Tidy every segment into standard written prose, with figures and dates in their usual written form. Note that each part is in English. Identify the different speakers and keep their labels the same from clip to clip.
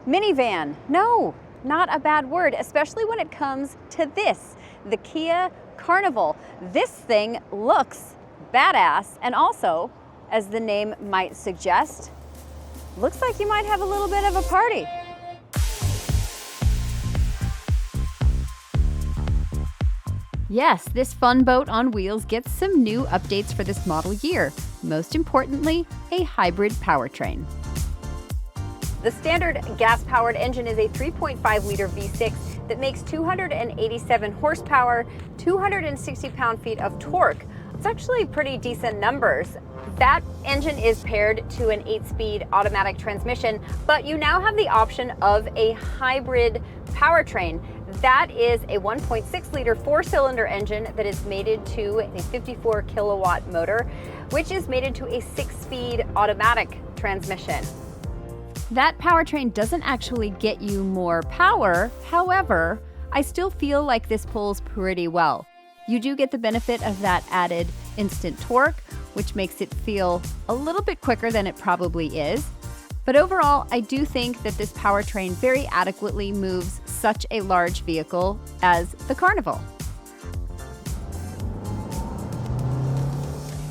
Speaker 1: Minivan, no, not a bad word, especially when it comes to this, the Kia Carnival. This thing looks badass, and also, as the name might suggest, looks like you might have a little bit of a party. Yes, this fun boat on wheels gets some new updates for this model year. Most importantly, a hybrid powertrain. The standard gas-powered engine is a 3.5-liter V6 that makes 287 horsepower, 260 pound-feet of torque. It's actually pretty decent numbers. That engine is paired to an 8-speed automatic transmission, but you now have the option of a hybrid powertrain. That is a 1.6-liter 4-cylinder engine that is mated to a 54-kilowatt motor, which is mated to a 6-speed automatic transmission. That powertrain doesn't actually get you more power. However, I still feel like this pulls pretty well. You do get the benefit of that added instant torque, which makes it feel a little bit quicker than it probably is. But overall, I do think that this powertrain very adequately moves such a large vehicle as the Carnival.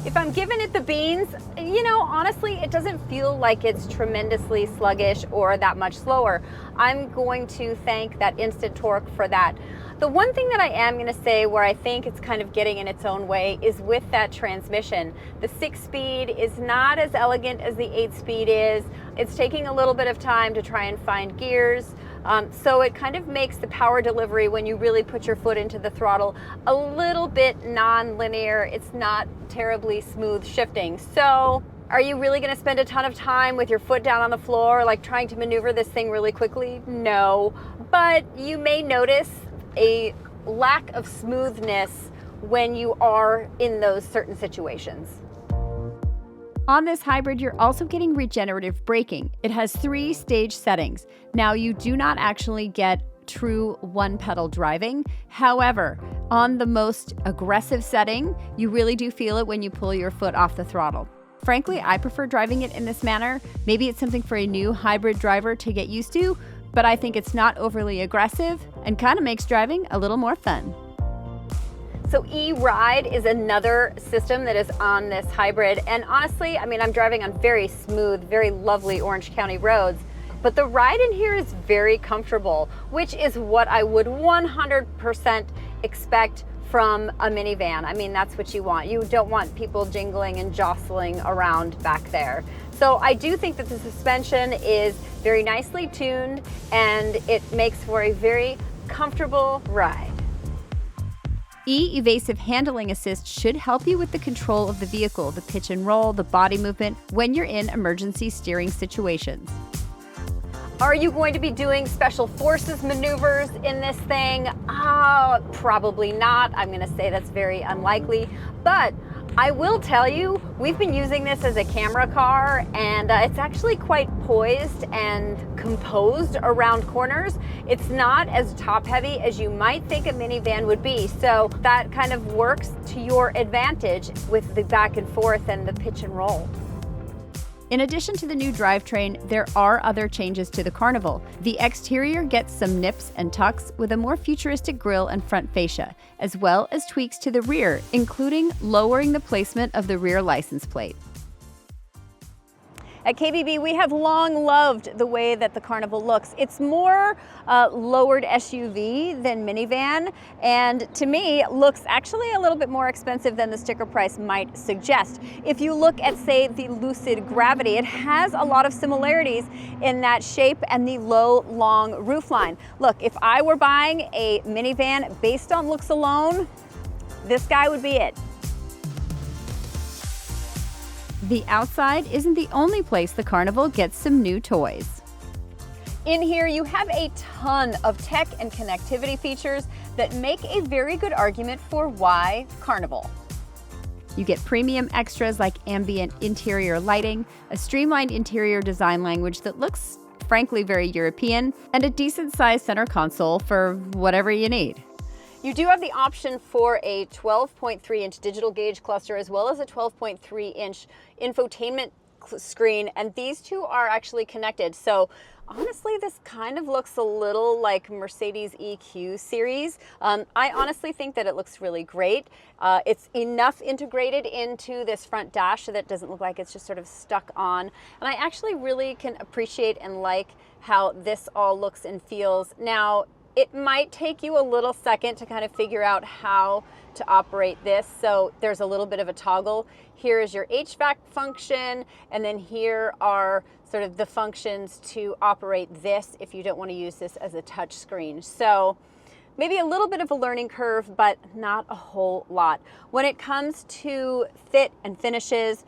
Speaker 1: If I'm giving it the beans, honestly, it doesn't feel like it's tremendously sluggish or that much slower. I'm going to thank that instant torque for that. The one thing that I am going to say where I think it's kind of getting in its own way is with that transmission. The 6-speed is not as elegant as the 8-speed is. It's taking a little bit of time to try and find gears. So it kind of makes the power delivery when you really put your foot into the throttle a little bit non-linear. It's not terribly smooth shifting. So are you really going to spend a ton of time with your foot down on the floor, like trying to maneuver this thing really quickly? No, but you may notice a lack of smoothness when you are in those certain situations. On this hybrid, you're also getting regenerative braking. It has 3-stage settings. Now, you do not actually get true one-pedal driving. However, on the most aggressive setting, you really do feel it when you pull your foot off the throttle. Frankly, I prefer driving it in this manner. Maybe it's something for a new hybrid driver to get used to, but I think it's not overly aggressive and kind of makes driving a little more fun. So E-Ride is another system that is on this hybrid. And honestly, I'm driving on very smooth, very lovely Orange County roads, but the ride in here is very comfortable, which is what I would 100% expect from a minivan. That's what you want. You don't want people jingling and jostling around back there. So I do think that the suspension is very nicely tuned and it makes for a very comfortable ride. E-Evasive Handling Assist should help you with the control of the vehicle, the pitch and roll, the body movement when you're in emergency steering situations. Are you going to be doing special forces maneuvers in this thing? Probably not. I'm going to say that's very unlikely, but I will tell you, we've been using this as a camera car, and it's actually quite poised and composed around corners. It's not as top heavy as you might think a minivan would be, so that kind of works to your advantage with the back and forth and the pitch and roll. In addition to the new drivetrain, there are other changes to the Carnival. The exterior gets some nips and tucks with a more futuristic grille and front fascia, as well as tweaks to the rear, including lowering the placement of the rear license plate. At KBB, we have long loved the way that the Carnival looks. It's more lowered SUV than minivan, and to me, looks actually a little bit more expensive than the sticker price might suggest. If you look at, say, the Lucid Gravity, it has a lot of similarities in that shape and the low, long roofline. Look, if I were buying a minivan based on looks alone, this guy would be it. The outside isn't the only place the Carnival gets some new toys. In here, you have a ton of tech and connectivity features that make a very good argument for why Carnival. You get premium extras like ambient interior lighting, a streamlined interior design language that looks, frankly, very European, and a decent-sized center console for whatever you need. You do have the option for a 12.3-inch digital gauge cluster as well as a 12.3-inch infotainment screen, and these two are actually connected. So honestly, this kind of looks a little like Mercedes EQ series. I honestly think that it looks really great. It's enough integrated into this front dash so that it doesn't look like it's just sort of stuck on. And I actually really can appreciate and like how this all looks and feels. Now, it might take you a little second to kind of figure out how to operate this. So there's a little bit of a toggle. Here is your HVAC function, and then here are sort of the functions to operate this if you don't want to use this as a touch screen. So maybe a little bit of a learning curve, but not a whole lot. When it comes to fit and finishes,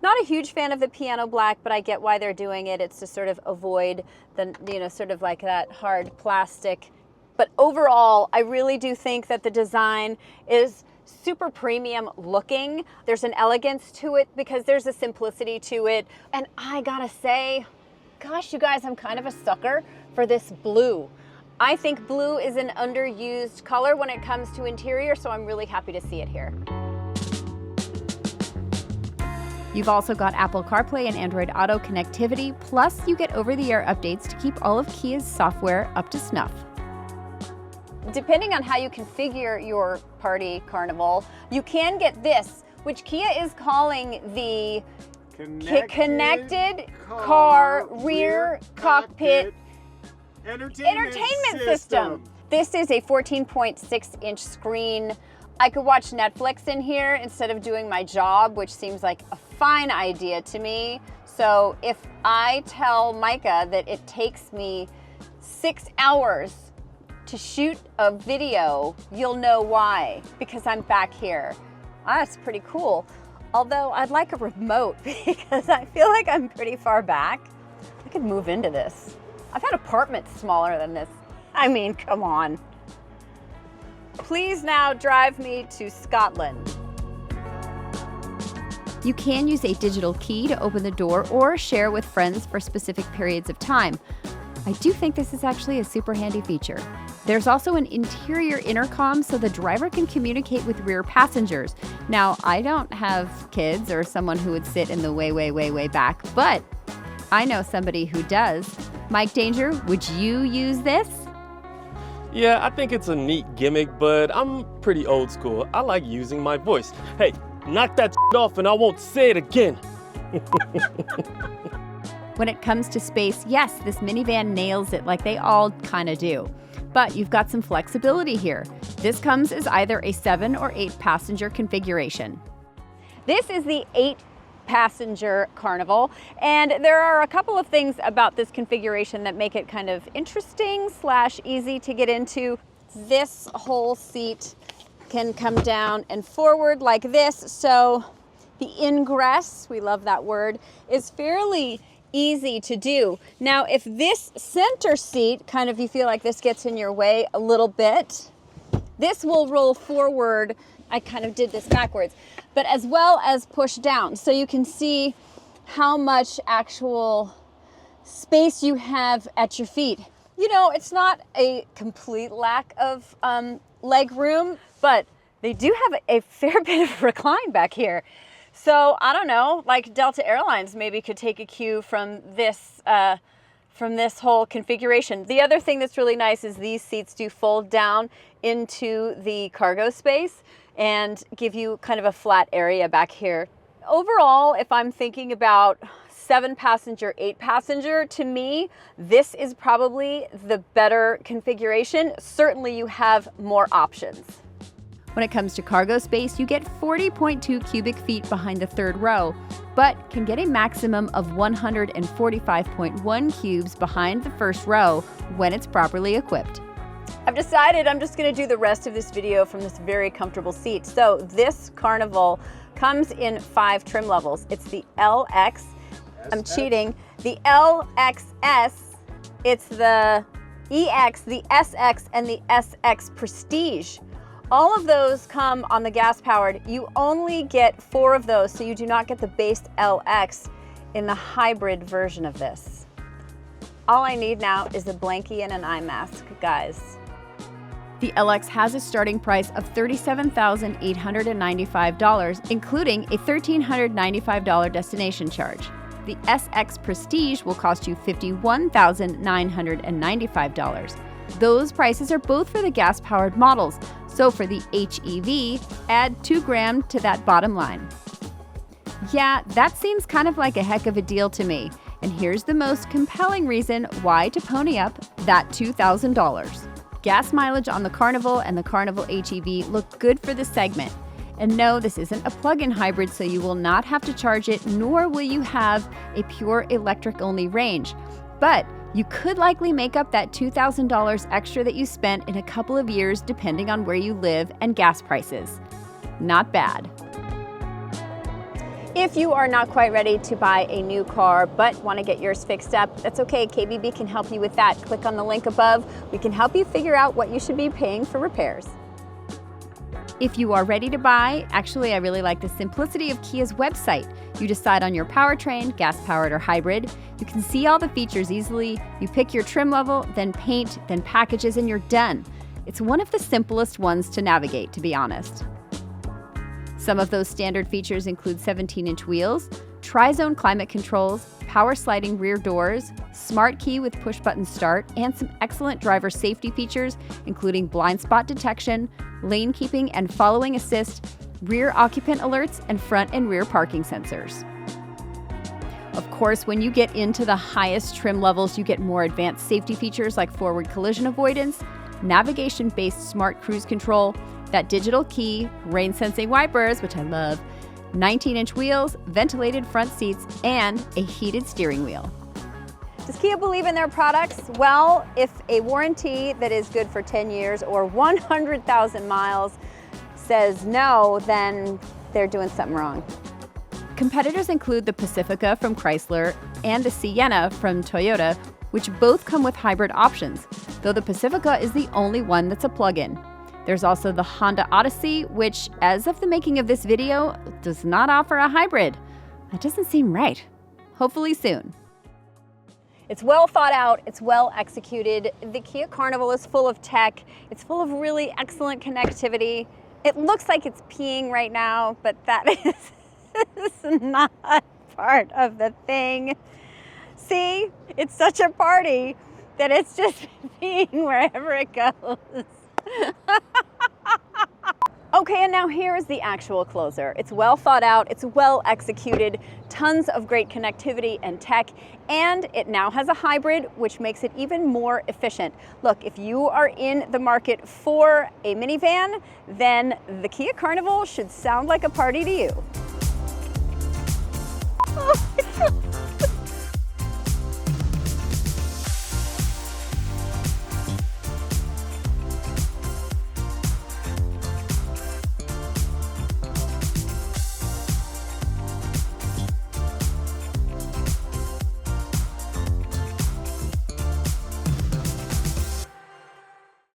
Speaker 1: not a huge fan of the piano black, but I get why they're doing it. It's to sort of avoid the, you know, sort of like that hard plastic. But overall, I really do think that the design is super premium looking. There's an elegance to it because there's a simplicity to it. And I gotta say, gosh, you guys, I'm kind of a sucker for this blue. I think blue is an underused color when it comes to interior, so I'm really happy to see it here.
Speaker 2: You've also got Apple CarPlay and Android Auto connectivity, plus you get over-the-air updates to keep all of Kia's software up to snuff.
Speaker 1: Depending on how you configure your Party Carnival, you can get this, which Kia is calling the Connected Car Rear Cockpit Entertainment System. This is a 14.6-inch screen. I could watch Netflix in here instead of doing my job, which seems like a fine idea to me. So if I tell Micah that it takes me 6 hours to shoot a video, you'll know why, because I'm back here. That's pretty cool. Although I'd like a remote because I feel like I'm pretty far back. I could move into this. I've had apartments smaller than this. I mean, come on. Please now drive me to Scotland.
Speaker 2: You can use a digital key to open the door or share with friends for specific periods of time. I do think this is actually a super handy feature. There's also an interior intercom so the driver can communicate with rear passengers. Now, I don't have kids or someone who would sit in the way back, but I know somebody who does. Mike Danger, would you use this?
Speaker 3: Yeah, I think it's a neat gimmick, but I'm pretty old school. I like using my voice. Hey, knock that off and I won't say it again.
Speaker 2: When it comes to space, yes, this minivan nails it like they all kind of do. But you've got some flexibility here. This comes as either a 7 or 8 passenger configuration.
Speaker 1: This is the 8-passenger Carnival, and there are a couple of things about this configuration that make it kind of interesting / easy to get into. This whole seat can come down and forward like this, so the ingress, we love that word, is fairly easy to do. Now, if this center seat, kind of you feel like this gets in your way a little bit, this will roll forward. I kind of did this backwards, but as well as push down. So you can see how much actual space you have at your feet. You know, it's not a complete lack of leg room, but they do have a fair bit of recline back here. So I don't know, like Delta Airlines maybe could take a cue from this whole configuration. The other thing that's really nice is these seats do fold down into the cargo space and give you kind of a flat area back here. Overall, if I'm thinking about 7-passenger, 8-passenger, to me, this is probably the better configuration. Certainly you have more options.
Speaker 2: When it comes to cargo space, you get 40.2 cubic feet behind the third row, but can get a maximum of 145.1 cubes behind the first row when it's properly equipped.
Speaker 1: I've decided I'm just going to do the rest of this video from this very comfortable seat. So this Carnival comes in 5 trim levels. It's the LX, I'm cheating, the LXS, it's the EX, the SX, and the SX Prestige. All of those come on the gas-powered. You only get 4 of those, so you do not get the base LX in the hybrid version of this. All I need now is a blankie and an eye mask, guys.
Speaker 2: The LX has a starting price of $37,895, including a $1,395 destination charge. The SX Prestige will cost you $51,995. Those prices are both for the gas-powered models, so for the HEV, add $2,000 to that bottom line. Yeah, that seems kind of like a heck of a deal to me, and here's the most compelling reason why to pony up that $2,000. Gas mileage on the Carnival and the Carnival HEV look good for this segment. And no, this isn't a plug-in hybrid, so you will not have to charge it, nor will you have a pure electric-only range. But you could likely make up that $2,000 extra that you spent in a couple of years depending on where you live and gas prices. Not bad.
Speaker 1: If you are not quite ready to buy a new car but want to get yours fixed up, that's okay. KBB can help you with that. Click on the link above. We can help you figure out what you should be paying for repairs.
Speaker 2: If you are ready to buy, actually, I really like the simplicity of Kia's website. You decide on your powertrain, gas-powered or hybrid. You can see all the features easily. You pick your trim level, then paint, then packages, and you're done. It's one of the simplest ones to navigate, to be honest. Some of those standard features include 17-inch wheels, tri-zone climate controls, power sliding rear doors, smart key with push-button start, and some excellent driver safety features, including blind spot detection, lane keeping and following assist, rear occupant alerts, and front and rear parking sensors. Of course, when you get into the highest trim levels, you get more advanced safety features like forward collision avoidance, navigation-based smart cruise control, that digital key, rain-sensing wipers, which I love, 19-inch wheels, ventilated front seats, and a heated steering wheel.
Speaker 1: Does Kia believe in their products? Well, if a warranty that is good for 10 years or 100,000 miles says no, then they're doing something wrong.
Speaker 2: Competitors include the Pacifica from Chrysler and the Sienna from Toyota, which both come with hybrid options, though the Pacifica is the only one that's a plug-in. There's also the Honda Odyssey, which, as of the making of this video, does not offer a hybrid. That doesn't seem right. Hopefully soon.
Speaker 1: It's well thought out, it's well executed. The Kia Carnival is full of tech. It's full of really excellent connectivity. It looks like it's peeing right now, but that is not part of the thing. See, it's such a party that it's just peeing wherever it goes. Okay, and now here is the actual closer. It's well thought out, it's well executed, tons of great connectivity and tech, and it now has a hybrid, which makes it even more efficient. Look, if you are in the market for a minivan, then the Kia Carnival should sound like a party to you. Oh my God.